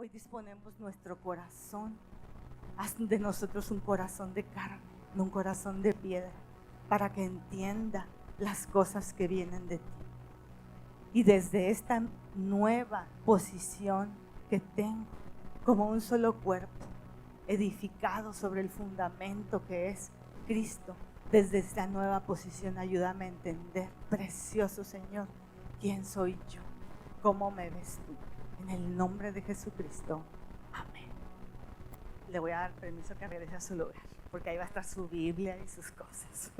Hoy disponemos nuestro corazón. Haz de nosotros un corazón de carne, no un corazón de piedra, para que entienda las cosas que vienen de ti. Y desde esta nueva posición que tengo, como un solo cuerpo, edificado sobre el fundamento que es Cristo, desde esta nueva posición ayúdame a entender, precioso Señor, quién soy yo, cómo me ves tú. En el nombre de Jesucristo, amén. Le voy a dar permiso que regrese a su lugar, porque ahí va a estar su Biblia y sus cosas.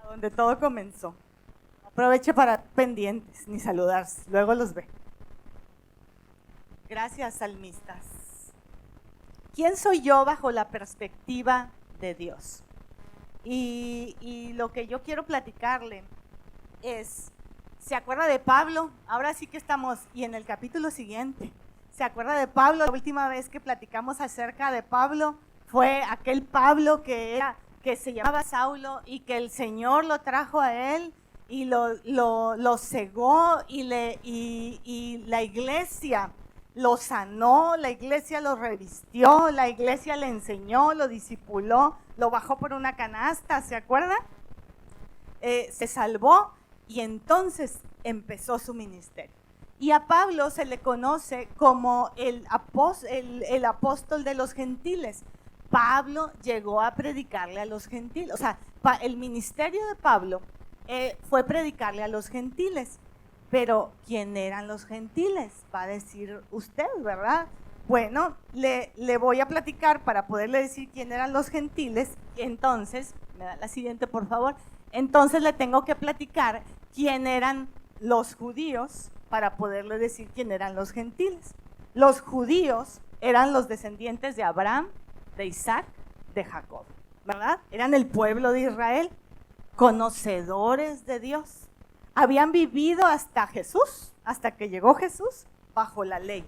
A donde todo comenzó. Aproveche para pendientes, ni saludarse, luego los ve. Gracias, salmistas. ¿Quién soy yo bajo la perspectiva de Dios? Y lo que yo quiero platicarle es, ¿se acuerda de Pablo? Ahora sí que estamos, y en el capítulo siguiente, ¿se acuerda de Pablo? La última vez que platicamos acerca de Pablo fue aquel Pablo que se llamaba Saulo y que el Señor lo trajo a él y lo cegó y la iglesia lo sanó, la iglesia lo revistió, la iglesia le enseñó, lo discipuló, lo bajó por una canasta, ¿se acuerda? Se salvó y entonces empezó su ministerio. Y a Pablo se le conoce como el apóstol de los gentiles. Pablo llegó a predicarle a los gentiles, o sea, el ministerio de Pablo fue predicarle a los gentiles. Pero, ¿quién eran los gentiles? Va a decir usted, ¿verdad? Bueno, le voy a platicar para poderle decir quién eran los gentiles. Entonces, me da la siguiente, por favor. Entonces le tengo que platicar quién eran los judíos para poderle decir quién eran los gentiles. Los judíos eran los descendientes de Abraham, de Isaac, de Jacob, ¿verdad? Eran el pueblo de Israel, conocedores de Dios. Habían vivido hasta Jesús, hasta que llegó Jesús, bajo la ley.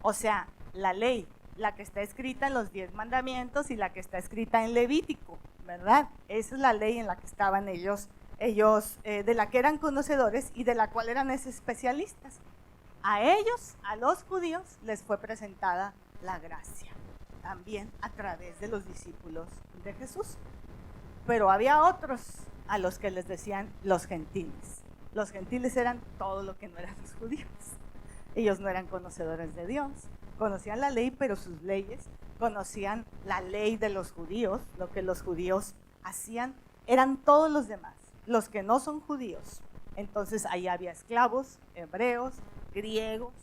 O sea, la ley, la que está escrita en los 10 mandamientos y la que está escrita en Levítico, ¿verdad? Esa es la ley en la que estaban ellos de la que eran conocedores y de la cual eran especialistas. A ellos, a los judíos, les fue presentada la gracia, también a través de los discípulos de Jesús. Pero había otros a los que les decían los gentiles. Los gentiles eran todo lo que no eran los judíos. Ellos no eran conocedores de Dios, conocían la ley, pero sus leyes, conocían la ley de los judíos, lo que los judíos hacían, eran todos los demás, los que no son judíos. Entonces ahí había esclavos, hebreos, griegos,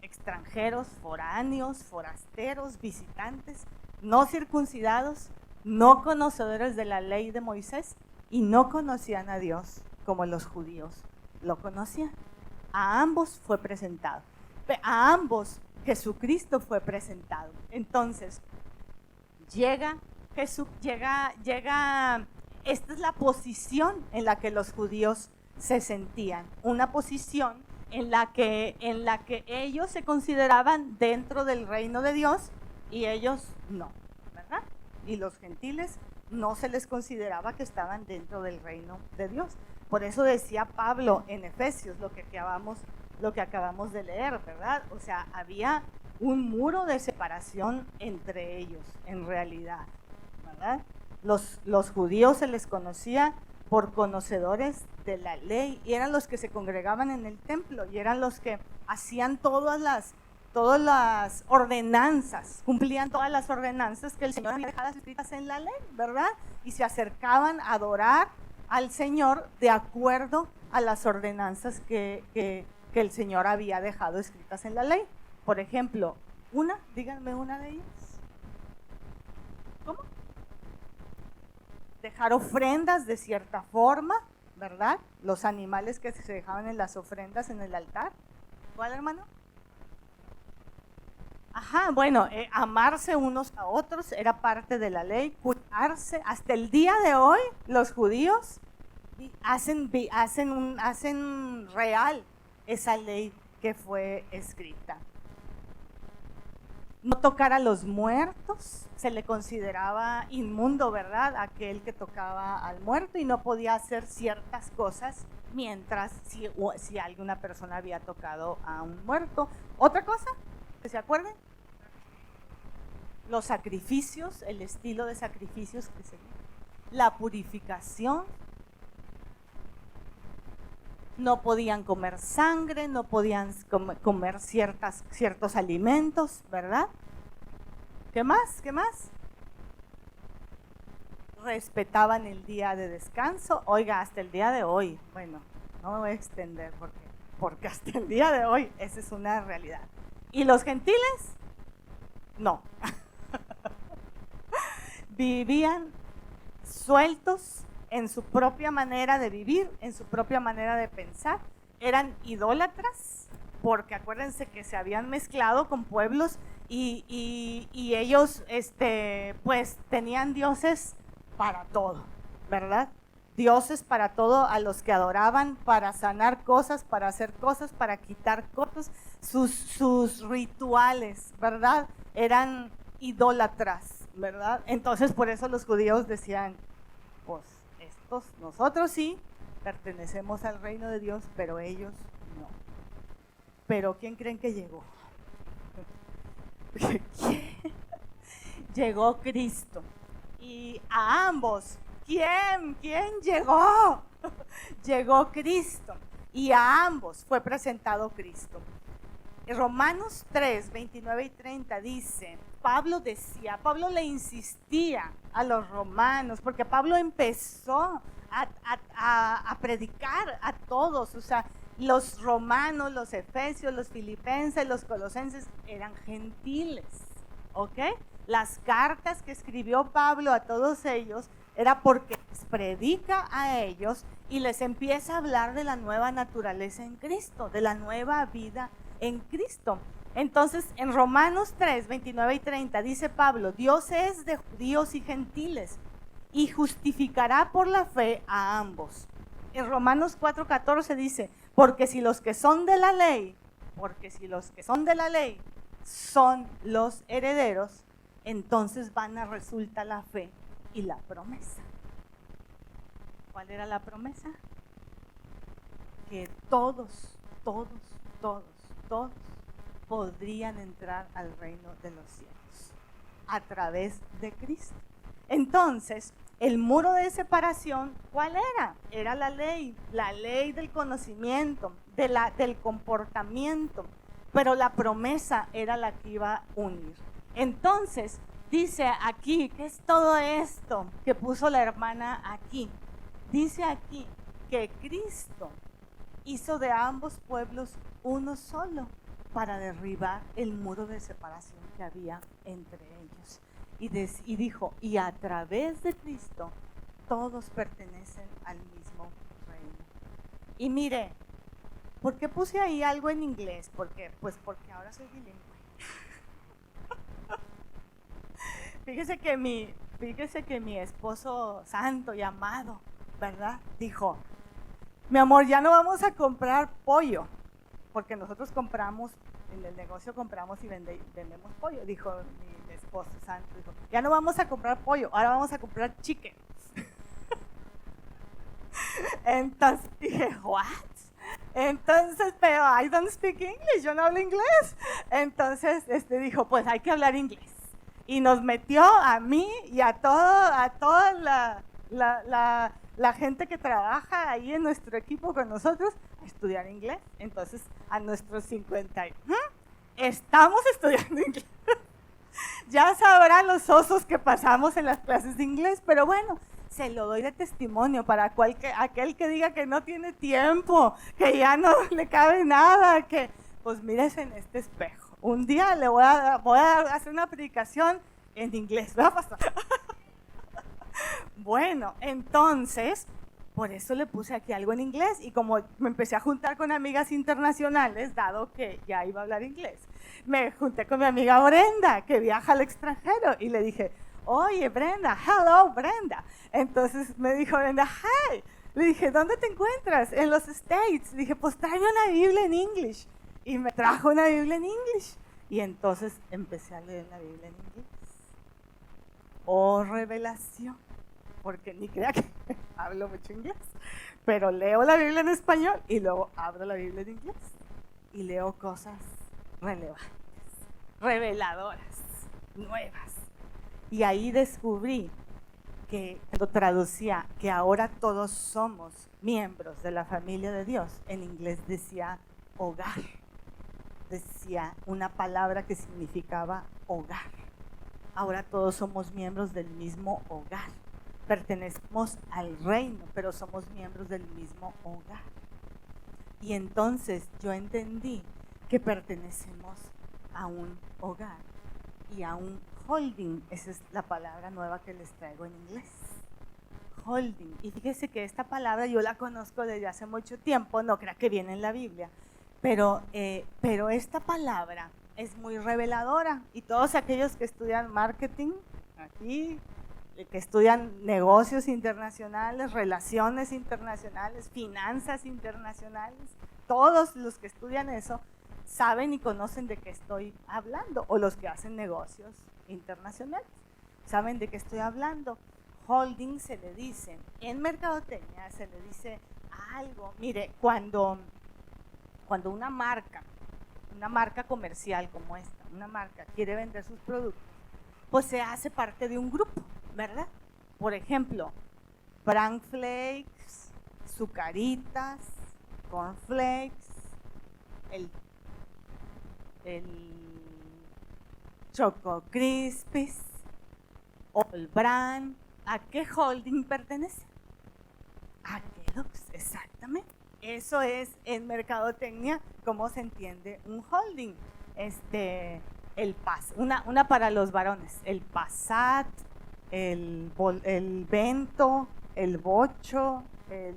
extranjeros, foráneos, forasteros, visitantes, no circuncidados, no conocedores de la ley de Moisés y no conocían a Dios como los judíos lo conocían. A ambos fue presentado, a ambos Jesucristo fue presentado. Entonces llega Jesús, llega, esta es la posición en la que los judíos se sentían, una posición en la que ellos se consideraban dentro del reino de Dios y ellos no, ¿verdad? Y los gentiles no se les consideraba que estaban dentro del reino de Dios. Por eso decía Pablo en Efesios, lo que acabamos de leer, ¿verdad? O sea, había un muro de separación entre ellos, en realidad, ¿verdad? Los judíos se les conocía por conocedores de la ley y eran los que se congregaban en el templo y eran los que hacían todas las ordenanzas, cumplían todas las ordenanzas que el Señor había dejado escritas en la ley, ¿verdad? Y se acercaban a adorar al Señor de acuerdo a las ordenanzas que el Señor había dejado escritas en la ley. Por ejemplo, díganme una de ellas. ¿Cómo? Dejar ofrendas de cierta forma, ¿verdad? Los animales que se dejaban en las ofrendas en el altar. ¿Cuál, hermano? Ajá, bueno, amarse unos a otros era parte de la ley, cuidarse. Hasta el día de hoy, los judíos hacen real esa ley que fue escrita. No tocar a los muertos, se le consideraba inmundo, ¿verdad? Aquel que tocaba al muerto y no podía hacer ciertas cosas mientras si alguna persona había tocado a un muerto. ¿Otra cosa que se acuerden? Los sacrificios, el estilo de sacrificios que se... La purificación. No podían comer sangre, no podían comer ciertos alimentos, ¿verdad? ¿Qué más? ¿Qué más? Respetaban el día de descanso. Oiga, hasta el día de hoy, bueno, no me voy a extender porque hasta el día de hoy esa es una realidad. ¿Y los gentiles? No. Vivían sueltos en su propia manera de vivir, en su propia manera de pensar. Eran idólatras, porque acuérdense que se habían mezclado con pueblos y ellos pues tenían dioses para todo, ¿verdad? Dioses para todo a los que adoraban, para sanar cosas, para hacer cosas, para quitar cosas. Sus rituales, ¿verdad? Eran idólatras, ¿verdad? Entonces por eso los judíos decían, pues nosotros sí pertenecemos al reino de Dios, pero ellos no. Pero ¿quién creen que llegó? Llegó Cristo. Y a ambos, ¿quién llegó? Llegó Cristo. Y a ambos fue presentado Cristo. En Romanos 3, 29 y 30 dice, Pablo le insistía a los romanos, porque Pablo empezó a predicar a todos, o sea, los romanos, los efesios, los filipenses, los colosenses eran gentiles, ¿ok? Las cartas que escribió Pablo a todos ellos era porque les predica a ellos y les empieza a hablar de la nueva naturaleza en Cristo, de la nueva vida en Cristo. Entonces, en Romanos 3, 29 y 30 dice Pablo, Dios es de judíos y gentiles y justificará por la fe a ambos. En Romanos 4, 14 dice, porque si los que son de la ley son los herederos, entonces vana resulta la fe y la promesa. ¿Cuál era la promesa? Que todos podrían entrar al reino de los cielos a través de Cristo. Entonces, el muro de separación, ¿cuál era? Era la ley del conocimiento, del comportamiento, pero la promesa era la que iba a unir. Entonces, dice aquí, ¿qué es todo esto que puso la hermana aquí? Dice aquí que Cristo hizo de ambos pueblos uno solo para derribar el muro de separación que había entre ellos. Y dijo, y a través de Cristo todos pertenecen al mismo reino. Y mire, ¿por qué puse ahí algo en inglés? Porque ahora soy bilingüe. Fíjese que mi esposo santo y amado, ¿verdad? Dijo, mi amor, ya no vamos a comprar pollo, porque nosotros compramos, en el negocio compramos y vendemos pollo, dijo mi esposo santo, dijo, ya no vamos a comprar pollo, ahora vamos a comprar chicken. Entonces dije, ¿what? Entonces, pero I don't speak English, yo no hablo inglés. Entonces dijo, pues hay que hablar inglés. Y nos metió a mí y a toda la gente que trabaja ahí en nuestro equipo con nosotros a estudiar inglés. Entonces, a nuestros 50 estamos estudiando inglés. Ya sabrán los osos que pasamos en las clases de inglés, pero bueno, se lo doy de testimonio para aquel que diga que no tiene tiempo, que ya no le cabe nada, que pues mírese en este espejo. Un día le voy a hacer una predicación en inglés, ¿verdad, pastor? Bueno, entonces, por eso le puse aquí algo en inglés y como me empecé a juntar con amigas internacionales, dado que ya iba a hablar inglés, me junté con mi amiga Brenda, que viaja al extranjero, y le dije, oye Brenda, hello Brenda. Entonces me dijo Brenda, hi. Le dije, ¿dónde te encuentras? En los States. Le dije, pues tráeme una Biblia en English. Y me trajo una Biblia en English. Y entonces empecé a leer la Biblia en inglés. Oh, revelación. Porque ni crea que hablo mucho inglés. pero leo la Biblia en español y luego abro la Biblia en inglés y leo cosas relevantes, reveladoras, nuevas. Y ahí descubrí que cuando traducía que ahora todos somos miembros de la familia de Dios, en inglés decía hogar, decía una palabra que significaba hogar. Ahora todos somos miembros del mismo hogar. Pertenecemos al reino, pero somos miembros del mismo hogar. Y entonces yo entendí que pertenecemos a un hogar y a un holding. Esa es la palabra nueva que les traigo en inglés. Holding. Y fíjese que esta palabra yo la conozco desde hace mucho tiempo, no creo que viene en la Biblia, pero esta palabra es muy reveladora y todos aquellos que estudian marketing aquí, que estudian negocios internacionales, relaciones internacionales, finanzas internacionales, todos los que estudian eso saben y conocen de qué estoy hablando, o los que hacen negocios internacionales saben de qué estoy hablando. Holding se le dice, en mercadotecnia se le dice algo. Mire, cuando una marca comercial como esta, una marca quiere vender sus productos, pues se hace parte de un grupo, ¿verdad? Por ejemplo, Bran Flakes, Zucaritas, Cornflakes, el Choco Crispies, All Bran. ¿A qué holding pertenece? A Kellogg's, exactamente. Eso es en mercadotecnia cómo se entiende un holding. Una para los varones, el Passat, el Bento, el Bocho, el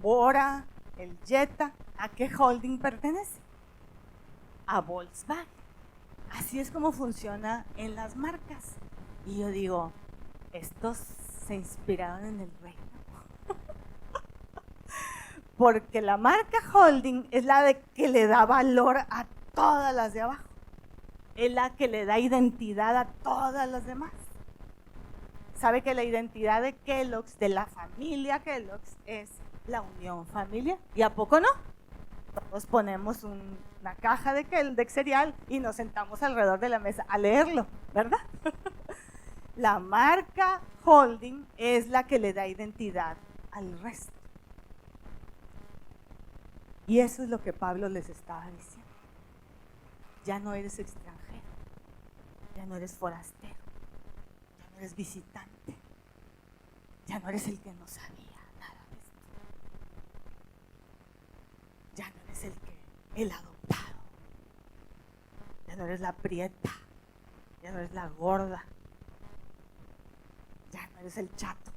Bora, el Jetta. ¿A qué holding pertenece? A Volkswagen. Así es como funciona en las marcas. Y yo digo, estos se inspiraron en el reino. Porque la marca holding es la de que le da valor a todas las de abajo. Es la que le da identidad a todas las demás. ¿Sabe que la identidad de Kellogg's, de la familia Kellogg's, es la unión familiar? ¿Y a poco no? Todos ponemos una caja de cereal y nos sentamos alrededor de la mesa a leerlo, ¿verdad? La marca holding es la que le da identidad al resto. Y eso es lo que Pablo les estaba diciendo. Ya no eres extranjero, ya no eres forastero, ya no eres visitante, ya no eres el que no sabía nada de esto. Ya no eres el adoptado, ya no eres la prieta, ya no eres la gorda, ya no eres el chato.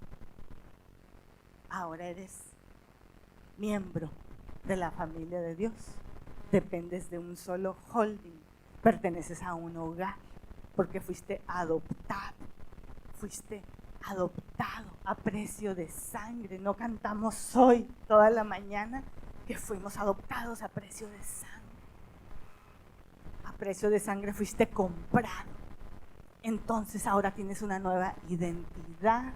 Ahora eres miembro de la familia de Dios. Dependes de un solo holding, perteneces a un hogar, porque fuiste adoptado a precio de sangre. No cantamos hoy toda la mañana que fuimos adoptados a precio de sangre. A precio de sangre fuiste comprado. Entonces ahora tienes una nueva identidad.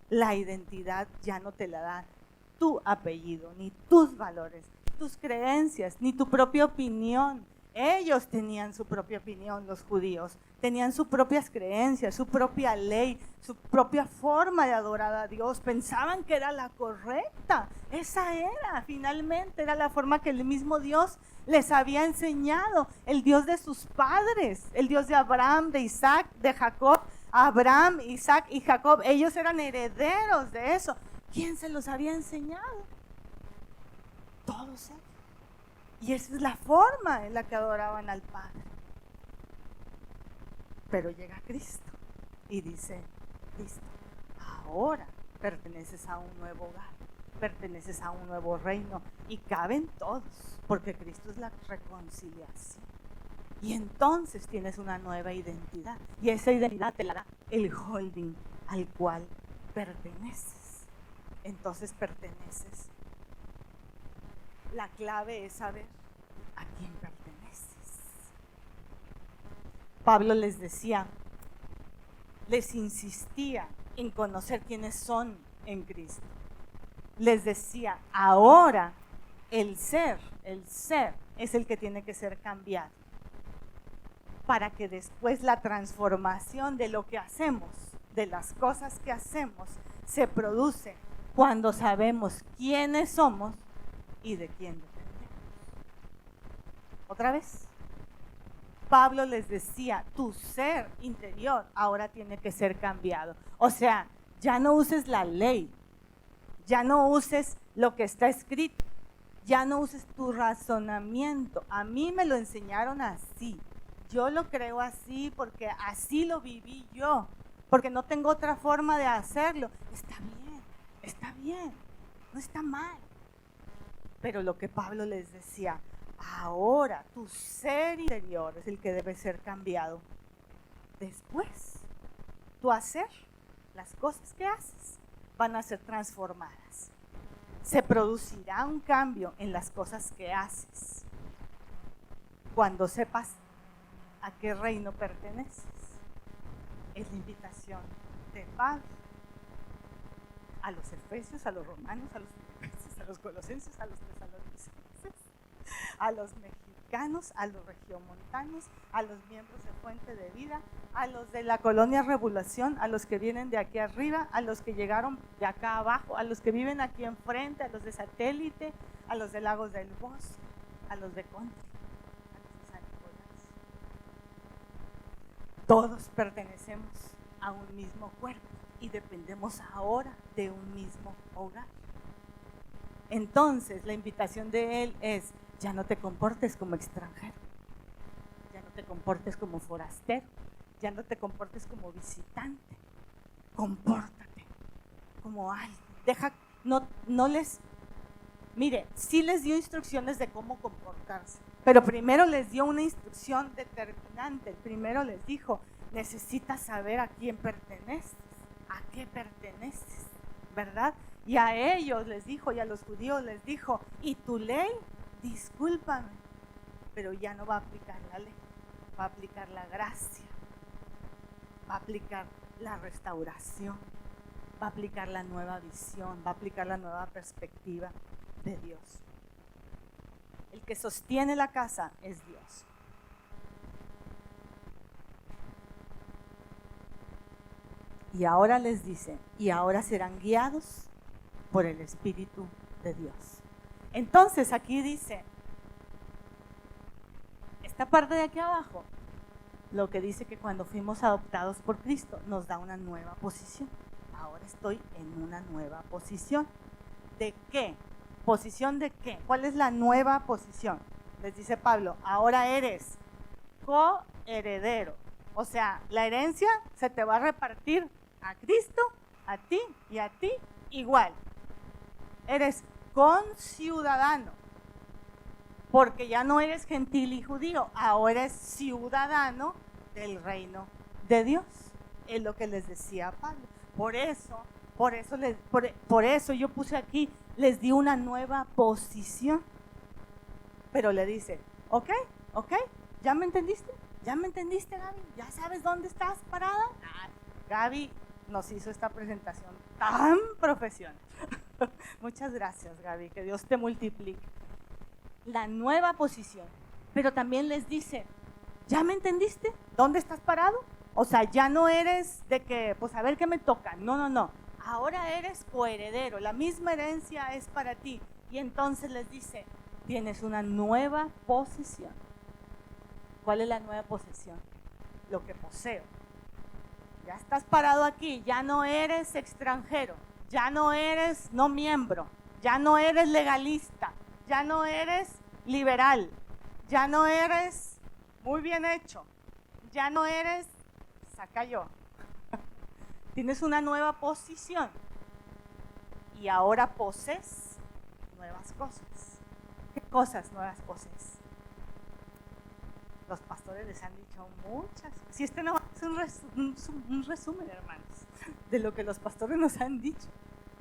La identidad ya no te la da tu apellido, ni tus valores, tus creencias, ni tu propia opinión. Ellos tenían su propia opinión, los judíos, tenían sus propias creencias, su propia ley, su propia forma de adorar a Dios. Pensaban que era la correcta. Esa era, finalmente, era la forma que el mismo Dios les había enseñado. El Dios de sus padres, el Dios de Abraham, de Isaac, de Jacob. Abraham, Isaac y Jacob, ellos eran herederos de eso. ¿Quién se los había enseñado? Todos ellos. Y esa es la forma en la que adoraban al Padre. Pero llega Cristo y dice, listo, ahora perteneces a un nuevo hogar, perteneces a un nuevo reino y caben todos, porque Cristo es la reconciliación. Y entonces tienes una nueva identidad, y esa identidad te la da el holding al cual perteneces. Entonces perteneces. La clave es saber a quién perteneces. Pablo les decía, les insistía en conocer quiénes son en Cristo. les decía, ahora el ser es el que tiene que ser cambiado, para que después la transformación de lo que hacemos, de las cosas que hacemos, se produce cuando sabemos quiénes somos y de quién dependemos. Otra vez, Pablo les decía, tu ser interior ahora tiene que ser cambiado. O sea, ya no uses la ley, ya no uses lo que está escrito, ya no uses tu razonamiento. A mí me lo enseñaron así, yo lo creo así porque así lo viví yo, porque no tengo otra forma de hacerlo. Está bien, no está mal. Pero lo que Pablo les decía, ahora tu ser interior es el que debe ser cambiado. Después, tu hacer, las cosas que haces, van a ser transformadas. Se producirá un cambio en las cosas que haces cuando sepas a qué reino perteneces. Es la invitación de Pablo a los efesios, a los romanos, a los filipenses, a los colosenses, a los tesalonicenses, a los mexicanos, a los regiomontanos, a los miembros de Fuente de Vida, a los de la colonia Revolución, a los que vienen de aquí arriba, a los que llegaron de acá abajo, a los que viven aquí enfrente, a los de Satélite, a los de Lagos del Bosque, a los de Country, a los de San Nicolás. Todos pertenecemos a un mismo cuerpo y dependemos ahora de un mismo hogar. Entonces, la invitación de él es, ya no te comportes como extranjero, ya no te comportes como forastero, ya no te comportes como visitante, compórtate como alguien. Mire, sí les dio instrucciones de cómo comportarse, pero primero les dio una instrucción determinante. Primero les dijo, necesitas saber a quién perteneces, a qué perteneces, ¿verdad? Y a ellos les dijo, y a los judíos les dijo, ¿y tu ley? Discúlpame, pero ya no va a aplicar la ley, va a aplicar la gracia, va a aplicar la restauración, va a aplicar la nueva visión, va a aplicar la nueva perspectiva de Dios. El que sostiene la casa es Dios. Y ahora les dice, y ahora serán guiados por el Espíritu de Dios. Entonces aquí dice, esta parte de aquí abajo, lo que dice que cuando fuimos adoptados por Cristo nos da una nueva posición. Ahora estoy en una nueva posición. ¿De qué? ¿Posición de qué? ¿Cuál es la nueva posición? Les dice Pablo, ahora eres coheredero. O sea, la herencia se te va a repartir a Cristo, a ti y a ti igual. Eres conciudadano, porque ya no eres gentil y judío, ahora eres ciudadano del reino de Dios. Es lo que les decía Pablo. Por eso yo puse aquí, les di una nueva posición. Pero le dice, ok, ¿ya me entendiste? ¿Ya me entendiste, Gaby? ¿Ya sabes dónde estás parada? Gaby nos hizo esta presentación tan profesional. Muchas gracias, Gaby, que Dios te multiplique. La nueva posición, pero también les dice, ¿ya me entendiste? ¿Dónde estás parado? O sea, ya no eres de que, pues a ver qué me toca. No. Ahora eres coheredero, la misma herencia es para ti. Y entonces les dice, tienes una nueva posesión. ¿Cuál es la nueva posesión? Lo que poseo. Ya estás parado aquí, ya no eres extranjero, ya no eres no miembro, ya no eres legalista, ya no eres liberal, ya no eres muy bien hecho, ya no eres saca yo. Tienes una nueva posición y ahora posees nuevas cosas. ¿Qué cosas nuevas posees? Los pastores les han dicho muchas. Si este no es un resumen, hermanos, de lo que los pastores nos han dicho.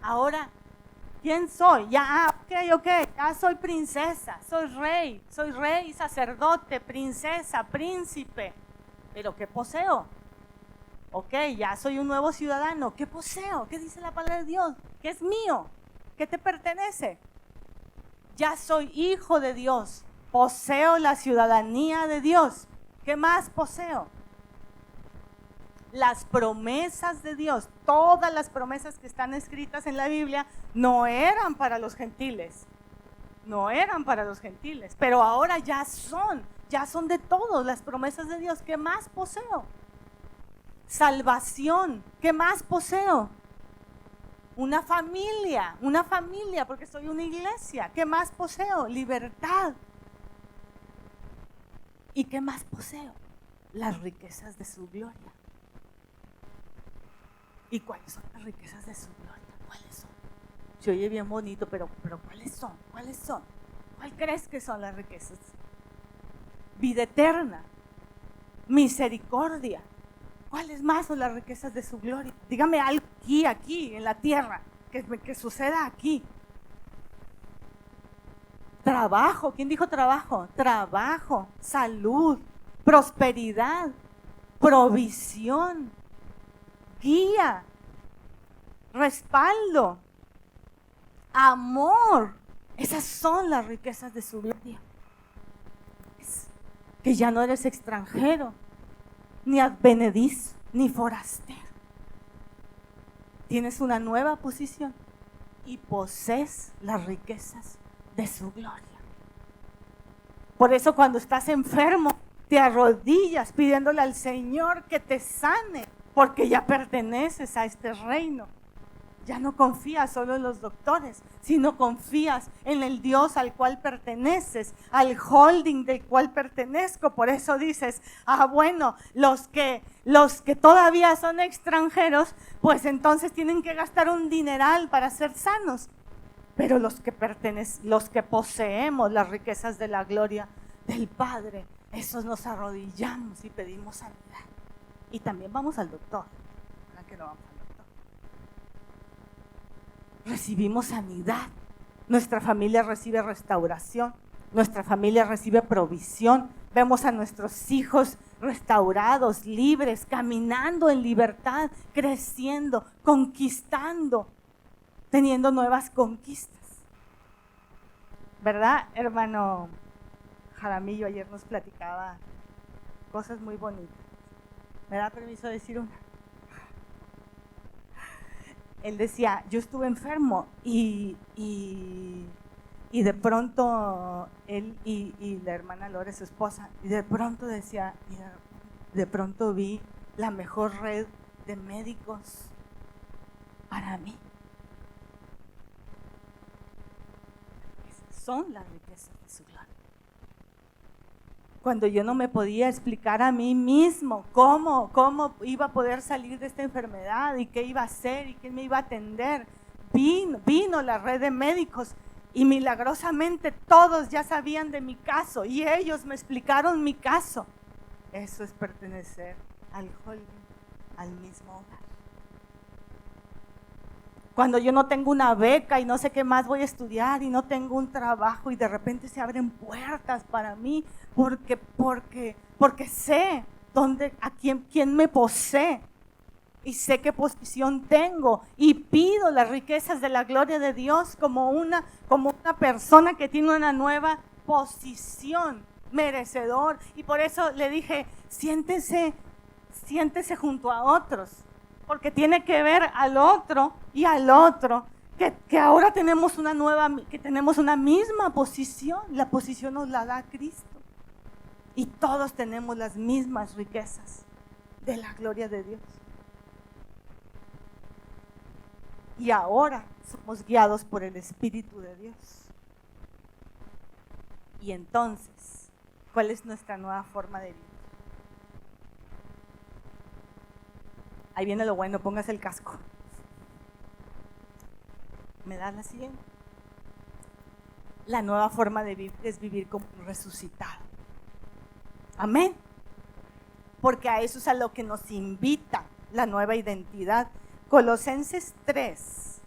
Ahora, ¿quién soy? Ya, ok, ya soy princesa, soy rey, sacerdote, princesa, príncipe. ¿Pero qué poseo? Ok, ya soy un nuevo ciudadano. ¿Qué poseo? ¿Qué dice la palabra de Dios? ¿Qué es mío? ¿Qué te pertenece? Ya soy hijo de Dios, poseo la ciudadanía de Dios. ¿Qué más poseo? Las promesas de Dios, todas las promesas que están escritas en la Biblia no eran para los gentiles, pero ahora ya son de todos las promesas de Dios. ¿Qué más poseo? Salvación. ¿Qué más poseo? Una familia, porque soy una iglesia. ¿Qué más poseo? Libertad. ¿Y qué más poseo? Las riquezas de su gloria. ¿Y cuáles son las riquezas de su gloria? ¿Cuáles son? Se oye bien bonito, pero ¿cuáles son? ¿Cuál crees que son las riquezas? Vida eterna, misericordia. ¿Cuáles más son las riquezas de su gloria? Dígame algo aquí, en la tierra, que suceda aquí. Trabajo. ¿Quién dijo trabajo? Trabajo, salud, prosperidad, provisión, guía, respaldo, amor. Esas son las riquezas de su gloria. Es que ya no eres extranjero, ni advenedizo, ni forastero. Tienes una nueva posición y posees las riquezas de su gloria. Por eso cuando estás enfermo, te arrodillas pidiéndole al Señor que te sane, porque ya perteneces a este reino. Ya no confías solo en los doctores, sino confías en el Dios al cual perteneces, al holding del cual pertenezco. Por eso dices, bueno, los que todavía son extranjeros, pues entonces tienen que gastar un dineral para ser sanos. Pero los que poseemos las riquezas de la gloria del Padre, esos nos arrodillamos y pedimos sanidad. Y también vamos al doctor. ¿Para qué no vamos al doctor? Recibimos sanidad. Nuestra familia recibe restauración. Nuestra familia recibe provisión. Vemos a nuestros hijos restaurados, libres, caminando en libertad, creciendo, conquistando, teniendo nuevas conquistas. ¿Verdad, hermano Jaramillo? Ayer nos platicaba cosas muy bonitas. ¿Me da permiso de decir una? Él decía, yo estuve enfermo y de pronto él y la hermana Lore, su esposa, y de pronto decía, de pronto vi la mejor red de médicos para mí. Esas son las riquezas de su gloria. Cuando yo no me podía explicar a mí mismo cómo iba a poder salir de esta enfermedad y qué iba a hacer y quién me iba a atender, vino la red de médicos y milagrosamente todos ya sabían de mi caso y ellos me explicaron mi caso. Eso es pertenecer al holding, al mismo hogar. Cuando yo no tengo una beca y no sé qué más voy a estudiar y no tengo un trabajo y de repente se abren puertas para mí porque sé quién me posee y sé qué posición tengo y pido las riquezas de la gloria de Dios como una persona que tiene una nueva posición, merecedor. Y por eso le dije, siéntese junto a otros, porque tiene que ver al otro y al otro, que ahora tenemos una misma posición. La posición nos la da Cristo y todos tenemos las mismas riquezas de la gloria de Dios. Y ahora somos guiados por el Espíritu de Dios. Y entonces, ¿cuál es nuestra nueva forma de vivir? Ahí viene lo bueno, póngase el casco. ¿Me das la siguiente? La nueva forma de vivir es vivir como un resucitado. Amén. Porque a eso es a lo que nos invita la nueva identidad. Colosenses 3,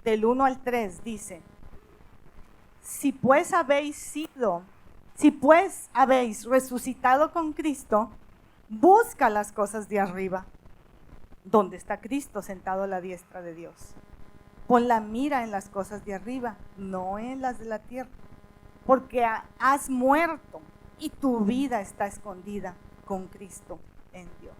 del 1 al 3 dice, si pues habéis resucitado con Cristo, busca las cosas de arriba, donde está Cristo sentado a la diestra de Dios. Pon la mira en las cosas de arriba, no en las de la tierra, porque has muerto y tu vida está escondida con Cristo en Dios.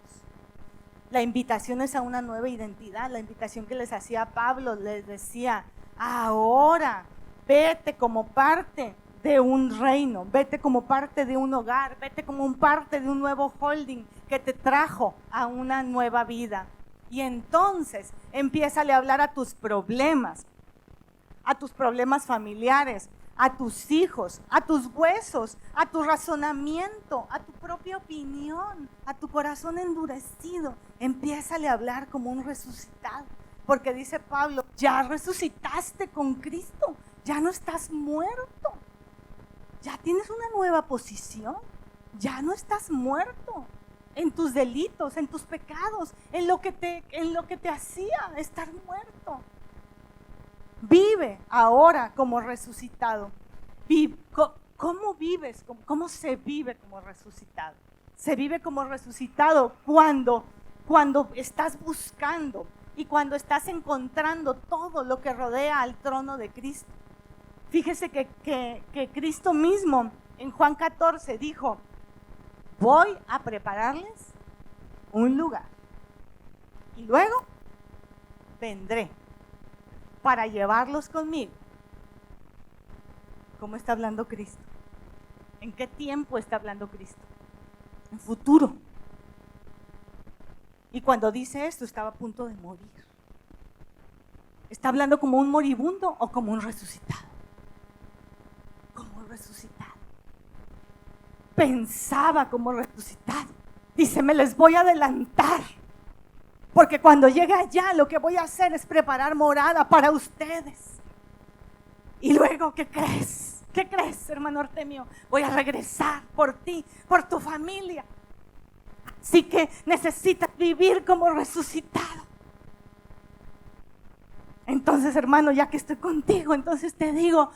La invitación es a una nueva identidad. La invitación que les hacía Pablo, les decía: ahora vete como parte de un reino, vete como parte de un hogar, vete como parte de un nuevo holding que te trajo a una nueva vida. Y entonces empiézale a hablar a tus problemas familiares, a tus hijos, a tus huesos, a tu razonamiento, a tu propia opinión, a tu corazón endurecido. Empiézale a hablar como un resucitado, porque dice Pablo: ya resucitaste con Cristo, ya no estás muerto, ya tienes una nueva posición, ya no estás muerto en tus delitos, en tus pecados, en lo que te hacía estar muerto. Vive ahora como resucitado. ¿Cómo vives? ¿Cómo se vive como resucitado? Se vive como resucitado cuando estás buscando y cuando estás encontrando todo lo que rodea al trono de Cristo. Fíjese que Cristo mismo en Juan 14 dijo: voy a prepararles un lugar y luego vendré para llevarlos conmigo. ¿Cómo está hablando Cristo? ¿En qué tiempo está hablando Cristo? En futuro. Y cuando dice esto, estaba a punto de morir. ¿Está hablando como un moribundo o como un resucitado? Como un resucitado. Pensaba como resucitado. Dice: me les voy a adelantar, porque cuando llegue allá lo que voy a hacer es preparar morada para ustedes. Y luego, ¿qué crees? ¿Qué crees, hermano Artemio? Voy a regresar por ti, por tu familia. Así que necesitas vivir como resucitado. Entonces, hermano, ya que estoy contigo, entonces te digo: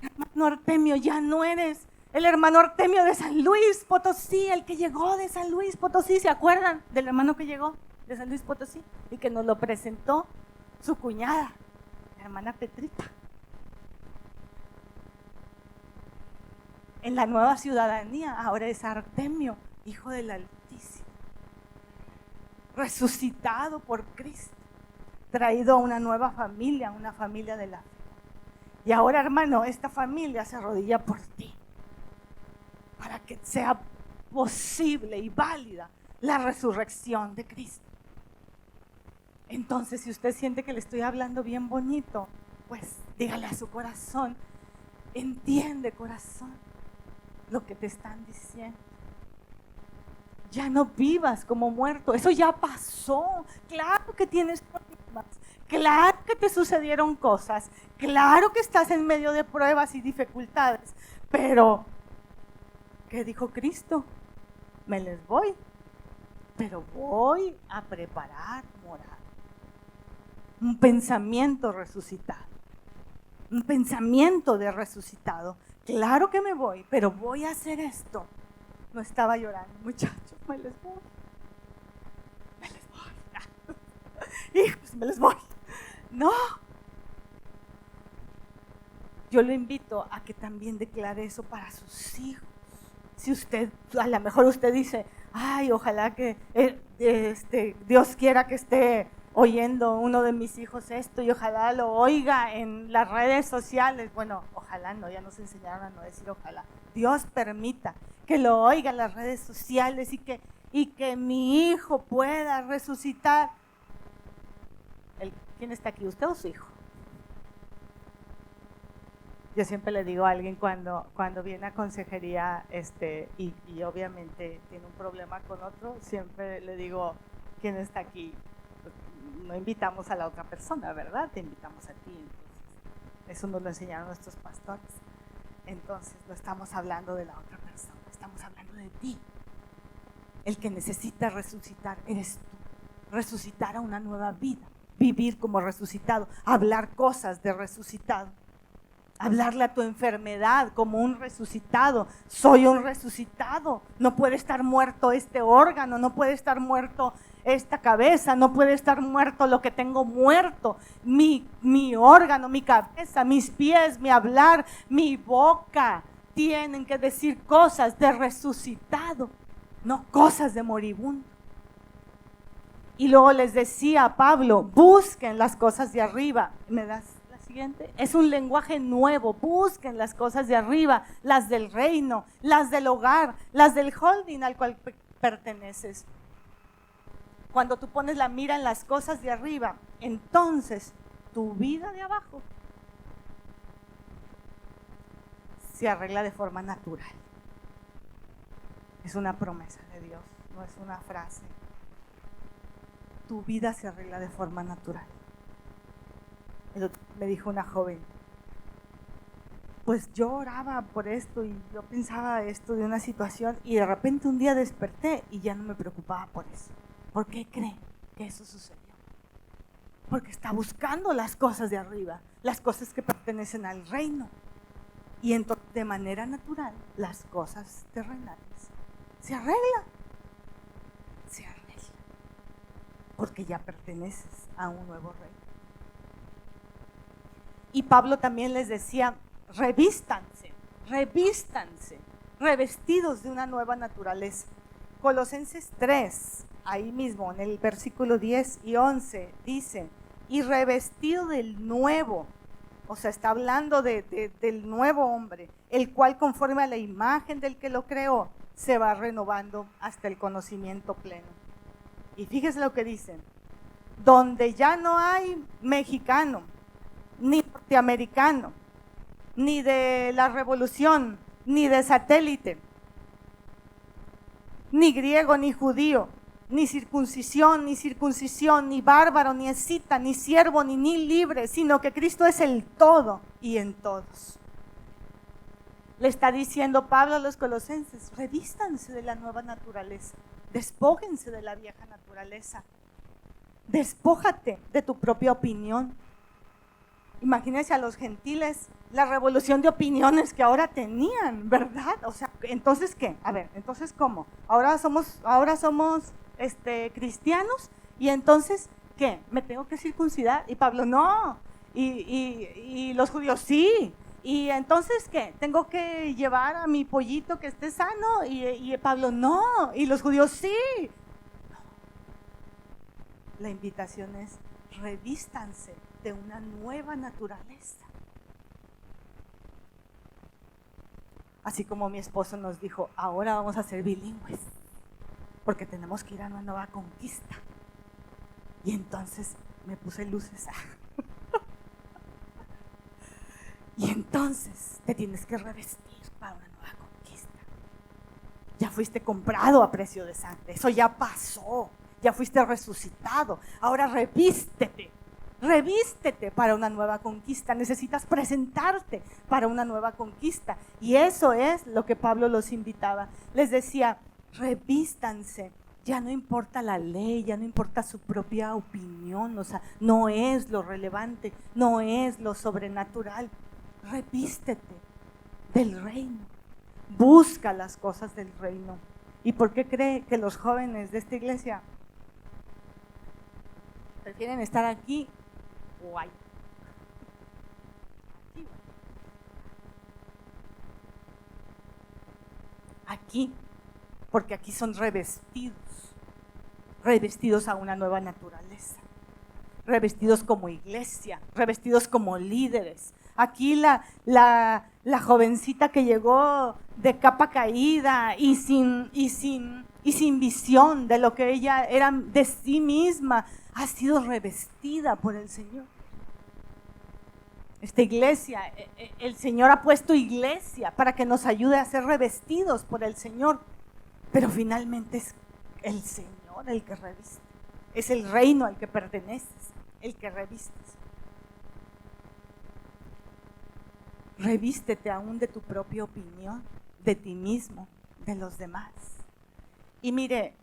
hermano Artemio, ya no eres el hermano Artemio de San Luis Potosí, el que llegó de San Luis Potosí. ¿Se acuerdan del hermano que llegó de San Luis Potosí y que nos lo presentó su cuñada, la hermana Petrita? En la nueva ciudadanía ahora es Artemio, hijo del Altísimo, resucitado por Cristo, traído a una nueva familia, una familia de la fe. Y ahora, hermano, esta familia se arrodilla por ti, para que sea posible y válida la resurrección de Cristo. Entonces, si usted siente que le estoy hablando bien bonito, pues dígale a su corazón: entiende, corazón, lo que te están diciendo. Ya no vivas como muerto, eso ya pasó. Claro que tienes problemas, claro que te sucedieron cosas, claro que estás en medio de pruebas y dificultades, pero ¿qué dijo Cristo? Me les voy, pero voy a preparar morada. Un pensamiento resucitado, un pensamiento de resucitado. Claro que me voy, pero voy a hacer esto. No estaba llorando, muchachos, me les voy. Me les voy. Hijos, me les voy. No. Yo lo invito a que también declare eso para sus hijos. Si usted, a lo mejor usted dice: ay, ojalá que Dios quiera que esté oyendo uno de mis hijos esto y ojalá lo oiga en las redes sociales. Bueno, ojalá no, ya nos enseñaron a no decir ojalá. Dios permita que lo oiga en las redes sociales y que mi hijo pueda resucitar. ¿Quién está aquí, usted o su hijo? Yo siempre le digo a alguien cuando viene a consejería y obviamente tiene un problema con otro, siempre le digo: ¿quién está aquí? No invitamos a la otra persona, ¿verdad? Te invitamos a ti. Entonces, eso nos lo enseñaron nuestros pastores. Entonces no estamos hablando de la otra persona, estamos hablando de ti. El que necesita resucitar eres tú. Resucitar a una nueva vida, vivir como resucitado, hablar cosas de resucitado. Hablarle a tu enfermedad como un resucitado. Soy un resucitado. No puede estar muerto este órgano, no puede estar muerto esta cabeza, no puede estar muerto lo que tengo muerto, mi órgano, mi cabeza, mis pies, mi hablar, mi boca, tienen que decir cosas de resucitado, no cosas de moribundo. Y luego les decía a Pablo, busquen las cosas de arriba. ¿Me das la siguiente? Es un lenguaje nuevo, busquen las cosas de arriba, las del reino, las del hogar, las del holding al cual perteneces. Cuando tú pones la mira en las cosas de arriba, entonces tu vida de abajo se arregla de forma natural. Es una promesa de Dios, no es una frase. Tu vida se arregla de forma natural. Me dijo una joven, pues yo oraba por esto y yo pensaba esto de una situación y de repente un día desperté y ya no me preocupaba por eso. ¿Por qué cree que eso sucedió? Porque está buscando las cosas de arriba, las cosas que pertenecen al reino. Y entonces de manera natural las cosas terrenales se arreglan. Se arreglan. Porque ya perteneces a un nuevo reino. Y Pablo también les decía, revístanse, revestidos de una nueva naturaleza. Colosenses 3, ahí mismo en el versículo 10 y 11, dice, y revestido del nuevo, o sea, está hablando del nuevo hombre, el cual conforme a la imagen del que lo creó, se va renovando hasta el conocimiento pleno. Y fíjese lo que dicen, donde ya no hay mexicano, ni norteamericano, ni de la revolución, ni de satélite, ni griego, ni judío, ni circuncisión, ni bárbaro, ni escita, ni siervo, ni libre, sino que Cristo es el todo y en todos. Le está diciendo Pablo a los colosenses, revístanse de la nueva naturaleza, despójense de la vieja naturaleza, despójate de tu propia opinión. Imagínense a los gentiles la revolución de opiniones que ahora tenían, ¿verdad? O sea, entonces ¿qué? A ver, entonces ¿cómo? Ahora somos cristianos y entonces ¿qué? ¿Me tengo que circuncidar? Y Pablo, no. Y los judíos, sí. Y entonces ¿qué? ¿Tengo que llevar a mi pollito que esté sano? Y Pablo, no. Y los judíos, sí. No. La invitación es, revístanse de una nueva naturaleza. Así como mi esposo nos dijo, ahora vamos a ser bilingües, porque tenemos que ir a una nueva conquista. Y entonces me puse luces. Y entonces te tienes que revestir para una nueva conquista. Ya fuiste comprado a precio de sangre, eso ya pasó, ya fuiste resucitado. Ahora revístete para una nueva conquista. Necesitas presentarte para una nueva conquista. Y eso es lo que Pablo los invitaba. Les decía, revístanse. Ya no importa la ley, ya no importa su propia opinión, o sea, no es lo relevante, no es lo sobrenatural. Revístete del reino. Busca las cosas del reino. ¿Y por qué cree que los jóvenes de esta iglesia prefieren estar aquí o allá? Aquí, porque aquí son revestidos a una nueva naturaleza, revestidos como iglesia, revestidos como líderes. Aquí la jovencita que llegó de capa caída y sin visión de lo que ella era de sí misma, ha sido revestida por el Señor. Esta iglesia, el Señor ha puesto iglesia para que nos ayude a ser revestidos por el Señor, pero finalmente es el Señor el que reviste, es el reino al que perteneces, el que revistes. Revístete aún de tu propia opinión, de ti mismo, de los demás. Y mire,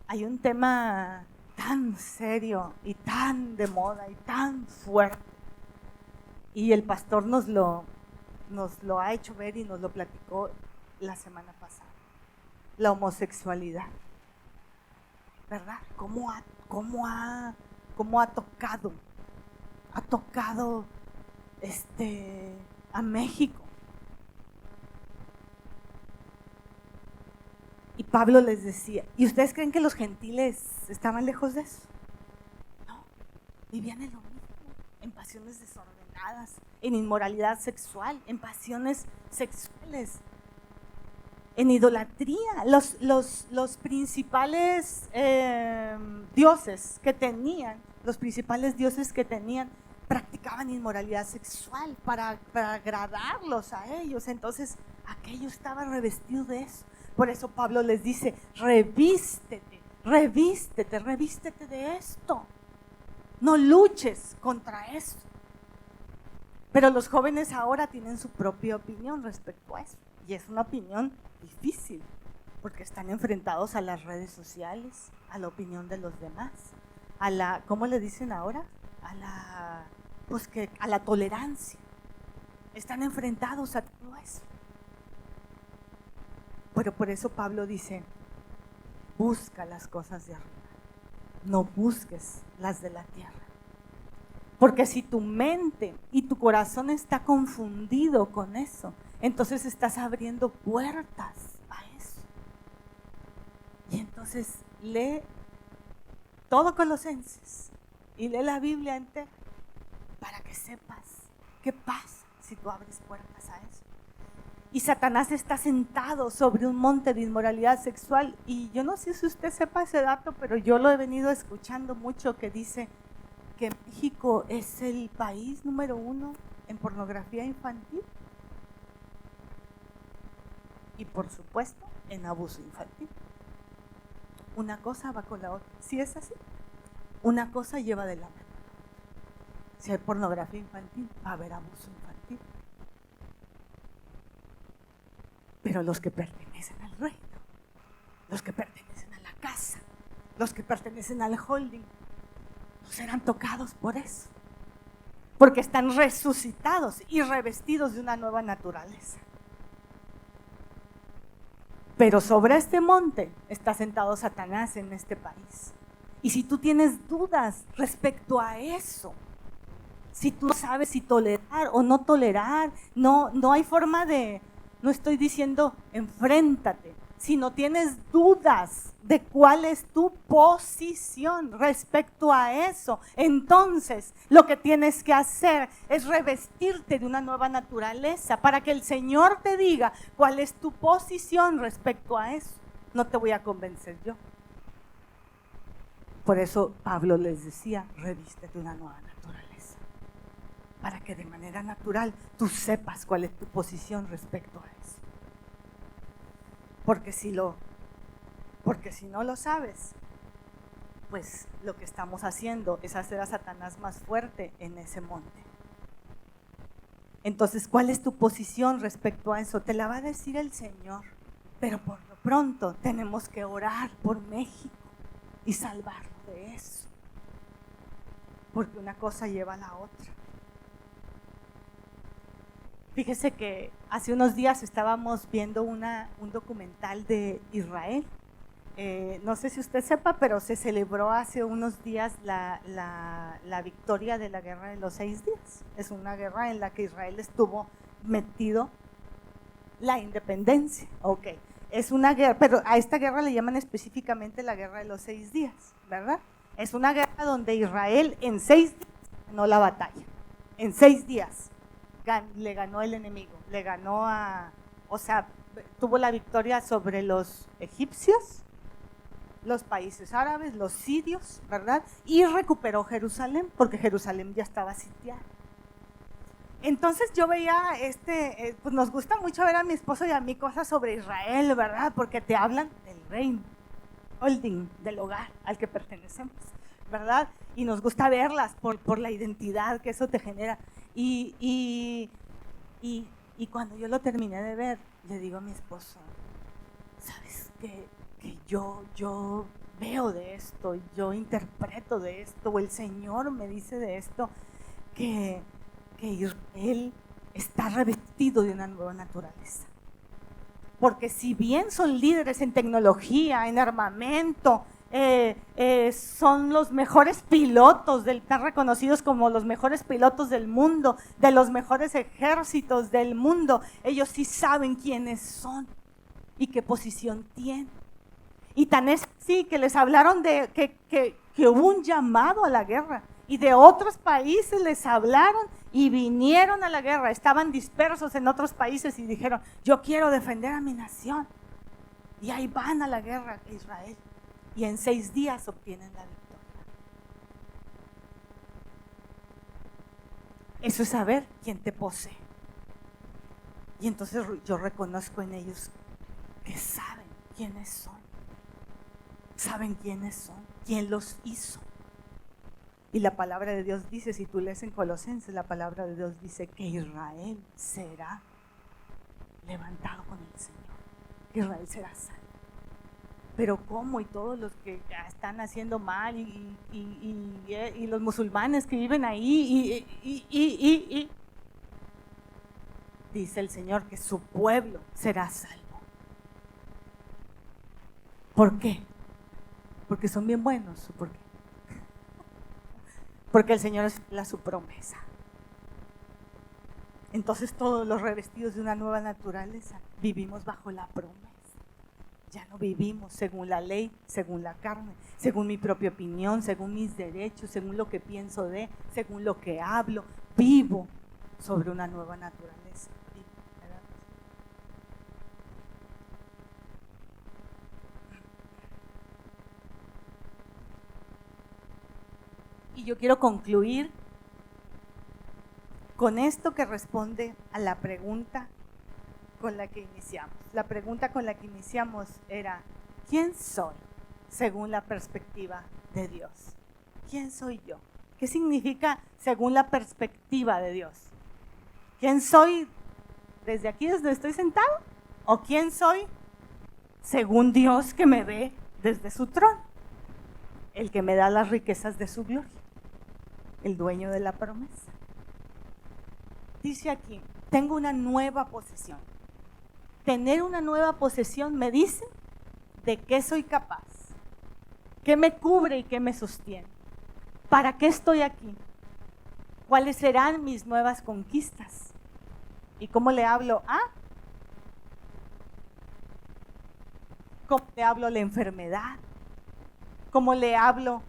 hay un tema tan serio y tan de moda y tan fuerte, y el pastor nos lo ha hecho ver y nos lo platicó la semana pasada: la homosexualidad. ¿verdad? ¿Cómo ha tocado a México? Y Pablo les decía, ¿y ustedes creen que los gentiles estaban lejos de eso? No, vivían en lo mismo, en pasiones desordenadas, en inmoralidad sexual, en pasiones sexuales, en idolatría. Los principales dioses que tenían, practicaban inmoralidad sexual para agradarlos a ellos. Entonces, aquello estaba revestido de eso. Por eso Pablo les dice, revístete de esto. No luches contra eso. Pero los jóvenes ahora tienen su propia opinión respecto a eso. Y es una opinión difícil, porque están enfrentados a las redes sociales, a la opinión de los demás, a la, ¿cómo le dicen ahora? A la tolerancia. Están enfrentados a todo eso. Pero por eso Pablo dice, busca las cosas de arriba, no busques las de la tierra. Porque si tu mente y tu corazón está confundido con eso, entonces estás abriendo puertas a eso. Y entonces lee todo Colosenses y lee la Biblia entera para que sepas qué pasa si tú abres puertas a eso. Y Satanás está sentado sobre un monte de inmoralidad sexual. Y yo no sé si usted sepa ese dato, pero yo lo he venido escuchando mucho, que dice que México es el país número 1 en pornografía infantil. Y por supuesto, en abuso infantil. Una cosa va con la otra. Si es así, una cosa lleva de la otra. Si hay pornografía infantil, va a haber abuso infantil. Pero los que pertenecen al reino, los que pertenecen a la casa, los que pertenecen al holding, no serán tocados por eso, porque están resucitados y revestidos de una nueva naturaleza. Pero sobre este monte está sentado Satanás en este país. Y si tú tienes dudas respecto a eso, si tú no sabes si tolerar o no tolerar, no hay forma de... No estoy diciendo enfréntate, si no tienes dudas de cuál es tu posición respecto a eso, entonces lo que tienes que hacer es revestirte de una nueva naturaleza para que el Señor te diga cuál es tu posición respecto a eso. No te voy a convencer yo. Por eso Pablo les decía, revístete de una nueva naturaleza, para que de manera natural tú sepas cuál es tu posición respecto a eso. Porque si no lo sabes, pues lo que estamos haciendo es hacer a Satanás más fuerte en ese monte. Entonces, ¿cuál es tu posición respecto a eso? Te la va a decir el Señor, pero por lo pronto tenemos que orar por México y salvarlo de eso, porque una cosa lleva a la otra. Fíjese que hace unos días estábamos viendo un documental de Israel. No sé si usted sepa, pero se celebró hace unos días la victoria de la guerra de los 6 días. Es una guerra en la que Israel estuvo metido, la independencia. Ok, es una guerra, pero a esta guerra le llaman específicamente la guerra de los 6 días, ¿verdad? Es una guerra donde Israel en 6 días ganó la batalla, en 6 días. Le ganó el enemigo, tuvo la victoria sobre los egipcios, los países árabes, los sirios, ¿verdad? Y recuperó Jerusalén, porque Jerusalén ya estaba sitiada. Entonces yo veía, pues nos gusta mucho ver a mi esposo y a mí cosas sobre Israel, ¿verdad? Porque te hablan del reino, holding, del hogar al que pertenecemos, ¿verdad? Y nos gusta verlas por la identidad que eso te genera. Y cuando yo lo terminé de ver, le digo a mi esposo, ¿sabes qué? Que yo veo de esto, yo interpreto de esto, o el Señor me dice de esto, que Israel está revestido de una nueva naturaleza. Porque si bien son líderes en tecnología, en armamento, son los mejores pilotos, están reconocidos como los mejores pilotos del mundo, de los mejores ejércitos del mundo. Ellos sí saben quiénes son y qué posición tienen. Y tan es así que les hablaron de que hubo un llamado a la guerra, y de otros países les hablaron y vinieron a la guerra. Estaban dispersos en otros países y dijeron: yo quiero defender a mi nación. Y ahí van a la guerra a Israel, y en 6 días obtienen la victoria. Eso es saber quién te posee. Y entonces yo reconozco en ellos que saben quiénes son. Saben quiénes son, quién los hizo. Y la palabra de Dios dice, si tú lees en Colosenses, la palabra de Dios dice que Israel será levantado con el Señor, que Israel será salvo. Pero ¿cómo? Y todos los que ya están haciendo mal, y los musulmanes que viven ahí, y dice el Señor que su pueblo será salvo. ¿Por qué? ¿Porque son bien buenos o por qué? Porque el Señor es fiel a su promesa. Entonces todos los revestidos de una nueva naturaleza vivimos bajo la promesa. Ya no vivimos según la ley, según la carne, según mi propia opinión, según mis derechos, según lo que pienso según lo que hablo. Vivo sobre una nueva naturaleza. Y yo quiero concluir con esto que responde a la pregunta con la que iniciamos. La pregunta con la que iniciamos era: ¿quién soy según la perspectiva de Dios? ¿Quién soy yo? ¿Qué significa según la perspectiva de Dios? ¿Quién soy desde aquí, desde donde estoy sentado? ¿O quién soy según Dios que me ve desde su trono? El que me da las riquezas de su gloria, el dueño de la promesa. Dice aquí: tengo una nueva posesión. Tener una nueva posesión me dice de qué soy capaz, qué me cubre y qué me sostiene, para qué estoy aquí, cuáles serán mis nuevas conquistas y cómo le hablo a, cómo le hablo a la enfermedad, cómo le hablo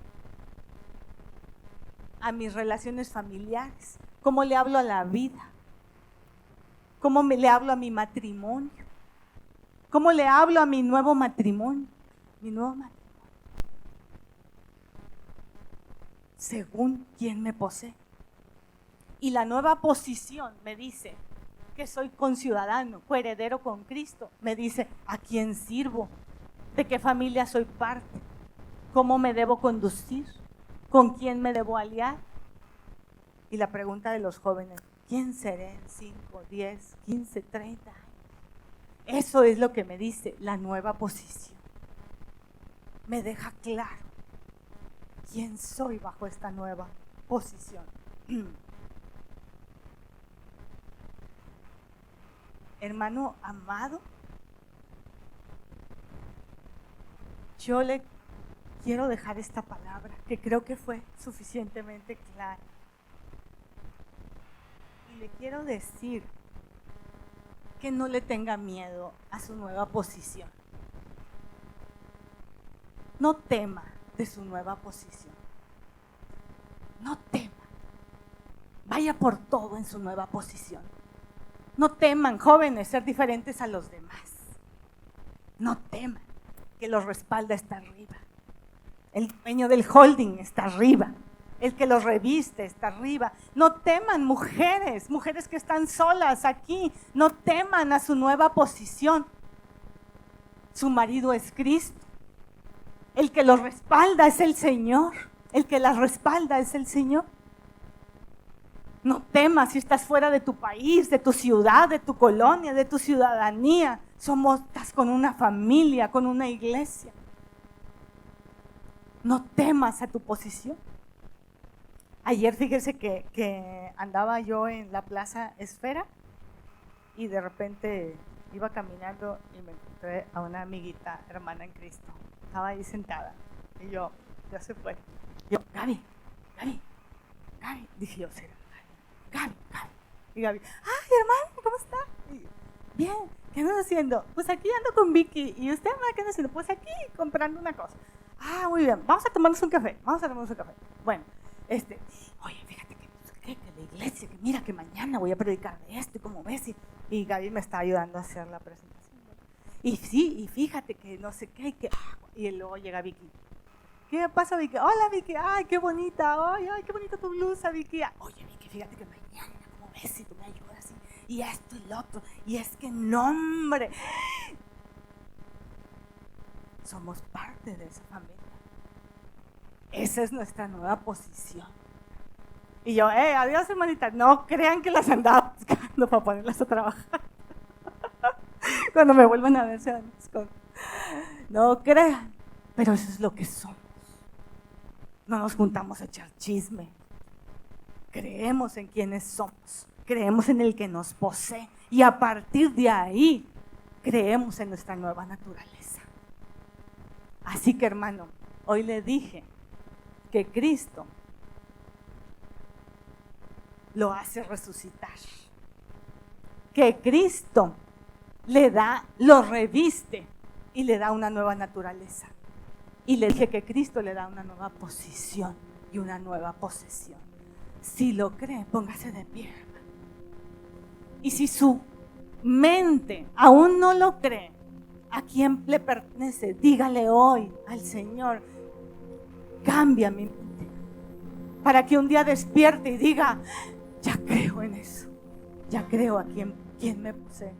a mis relaciones familiares, cómo le hablo a la vida, cómo le hablo a mi matrimonio, cómo le hablo a mi nuevo matrimonio, según quién me posee. Y la nueva posición me dice que soy conciudadano, coheredero con Cristo. Me dice a quién sirvo, de qué familia soy parte, cómo me debo conducir, con quién me debo aliar. Y la pregunta de los jóvenes: ¿quién seré en 5, 10, 15, 30 años? Eso es lo que me dice la nueva posición. Me deja claro quién soy bajo esta nueva posición. Hermano amado, yo le quiero dejar esta palabra que creo que fue suficientemente clara. Y le quiero decir que no le tenga miedo a su nueva posición. No tema de su nueva posición. No tema. Vaya por todo en su nueva posición. No teman, jóvenes, ser diferentes a los demás. No teman, que los respalda está arriba. El dueño del holding está arriba. El que los reviste está arriba. No teman, mujeres que están solas aquí. No teman a su nueva posición. Su marido es Cristo. El que los respalda es el Señor. El que las respalda es el Señor. No temas si estás fuera de tu país, de tu ciudad, de tu colonia, de tu ciudadanía. Estás con una familia, con una iglesia. No temas a tu posición. Ayer fíjese que andaba yo en la Plaza Esfera y de repente iba caminando y me encontré a una amiguita, hermana en Cristo. Estaba ahí sentada Y yo, ya se fue. Yo, Gaby. Dije yo, ¿será Gaby? Y Gaby, ay, hermano, ¿cómo está? Y, bien, ¿qué andas haciendo? Pues aquí ando con Vicky. ¿Y usted, hermano, qué anda haciendo? Pues aquí comprando una cosa. Ah, muy bien, vamos a tomarnos un café. Bueno, oye, fíjate que la iglesia, que mira que mañana voy a predicar de esto, y como ves, y Gaby me está ayudando a hacer la presentación. Y sí, y fíjate que no sé qué, y luego llega Vicky. ¿Qué pasa, Vicky? Hola, Vicky, ay, qué bonita, ay, qué bonita tu blusa, Vicky. Oye, Vicky, fíjate que mañana, como ves, si tú me ayudas, y esto y lo otro, y es que no, hombre, somos parte de esa familia. Esa es nuestra nueva posición. Y yo, adiós, hermanita. No crean que las andaba buscando para ponerlas a trabajar. Cuando me vuelvan a ver, se van a esconder. No crean. Pero eso es lo que somos. No nos juntamos a echar chisme. Creemos en quienes somos. Creemos en el que nos posee. Y a partir de ahí, creemos en nuestra nueva naturaleza. Así que, hermano, hoy le dije que Cristo lo hace resucitar, que Cristo lo reviste y le da una nueva naturaleza. Y le dije que Cristo le da una nueva posición y una nueva posesión. Si lo cree, póngase de pie, hermano. Y si su mente aún no lo cree, ¿a quién le pertenece? Dígale hoy al Señor, cambia mi mente, para que un día despierte y diga, ya creo en eso, ya creo a quien me posee.